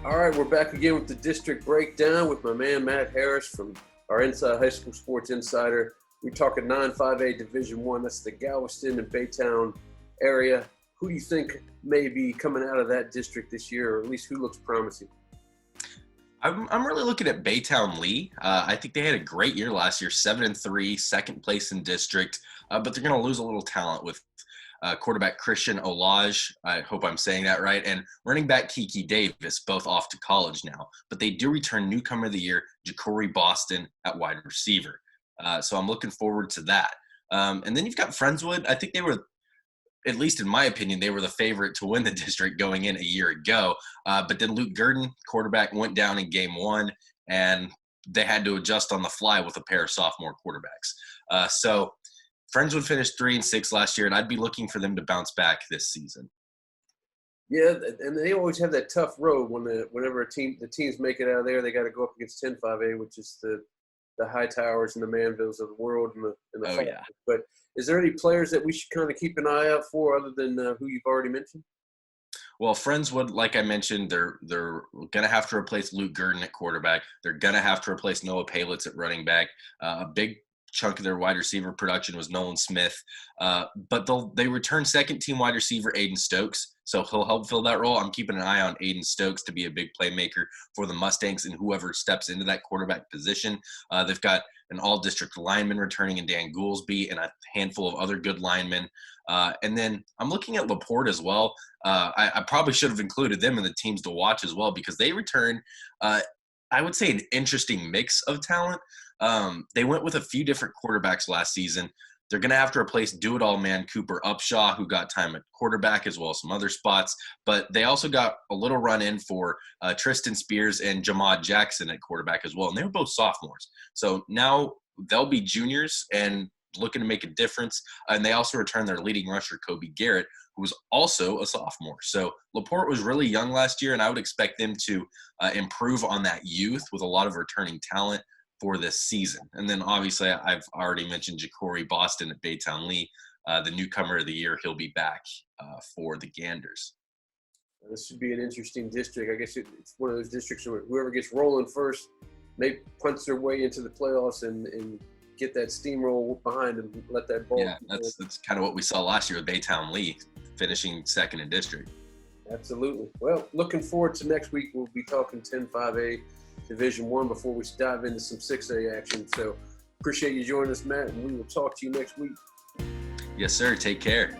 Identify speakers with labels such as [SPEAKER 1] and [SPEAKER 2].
[SPEAKER 1] All right, we're back again with the district breakdown with my man Matt Harris from our Inside High School Sports Insider. We're talking 9-5A Division I. That's the Galveston and Baytown area. Who do you think may be coming out of that district this year, or at least who looks promising?
[SPEAKER 2] I'm really looking at Baytown Lee. I think they had a great year last year, 7-3, second place in district, but they're going to lose a little talent with quarterback Christian Olaj, I hope I'm saying that right, and running back Kiki Davis, both off to college now. But they do return newcomer of the year, Ja'Cory Boston, at wide receiver. So I'm looking forward to that. And then you've got Friendswood. I think they were, at least in my opinion, they were the favorite to win the district going in a year ago. But then Luke Gurdon, quarterback, went down in game one, and they had to adjust on the fly with a pair of sophomore quarterbacks. So Friendswood finished 3-6 last year, and I'd be looking for them to bounce back this season.
[SPEAKER 1] Yeah, and they always have that tough road whenever the teams make it out of there. They got to go up against 10-5A, which is the High Towers and the Manvilles of the world.
[SPEAKER 2] Yeah.
[SPEAKER 1] But is there any players that we should kind of keep an eye out for other than who you've already mentioned?
[SPEAKER 2] Well, Friendswood, like I mentioned, they're going to have to replace Luke Gurdon at quarterback. They're going to have to replace Noah Palitz at running back. A big chunk of their wide receiver production was Nolan Smith. But they return second-team wide receiver Aiden Stokes, so he'll help fill that role. I'm keeping an eye on Aiden Stokes to be a big playmaker for the Mustangs and whoever steps into that quarterback position. They've got an all-district lineman returning in Dan Goolsby and a handful of other good linemen. And then I'm looking at LaPorte as well. I probably should have included them in the teams to watch as well because they return, I would say, an interesting mix of talent. They went with a few different quarterbacks last season. They're going to have to replace do-it-all man Cooper Upshaw, who got time at quarterback as well as some other spots. But they also got a little run-in for Tristan Spears and Jamad Jackson at quarterback as well. And they were both sophomores. So now they'll be juniors and looking to make a difference. And they also returned their leading rusher, Kobe Garrett, who was also a sophomore. So LaPorte was really young last year, and I would expect them to improve on that youth with a lot of returning talent for this season. And then obviously I've already mentioned Ja'Cory Boston at Baytown Lee, the newcomer of the year. He'll be back for the Ganders.
[SPEAKER 1] This should be an interesting district. I guess it's one of those districts where whoever gets rolling first may punch their way into the playoffs and get that steamroll behind and let that ball.
[SPEAKER 2] Yeah, that's kind of what we saw last year with Baytown Lee, finishing second in district.
[SPEAKER 1] Absolutely. Well, looking forward to next week. We'll be talking 10-5A Division I before we dive into some 6A action. So appreciate you joining us, Matt, and we will talk to you next week.
[SPEAKER 2] Yes, sir. Take care.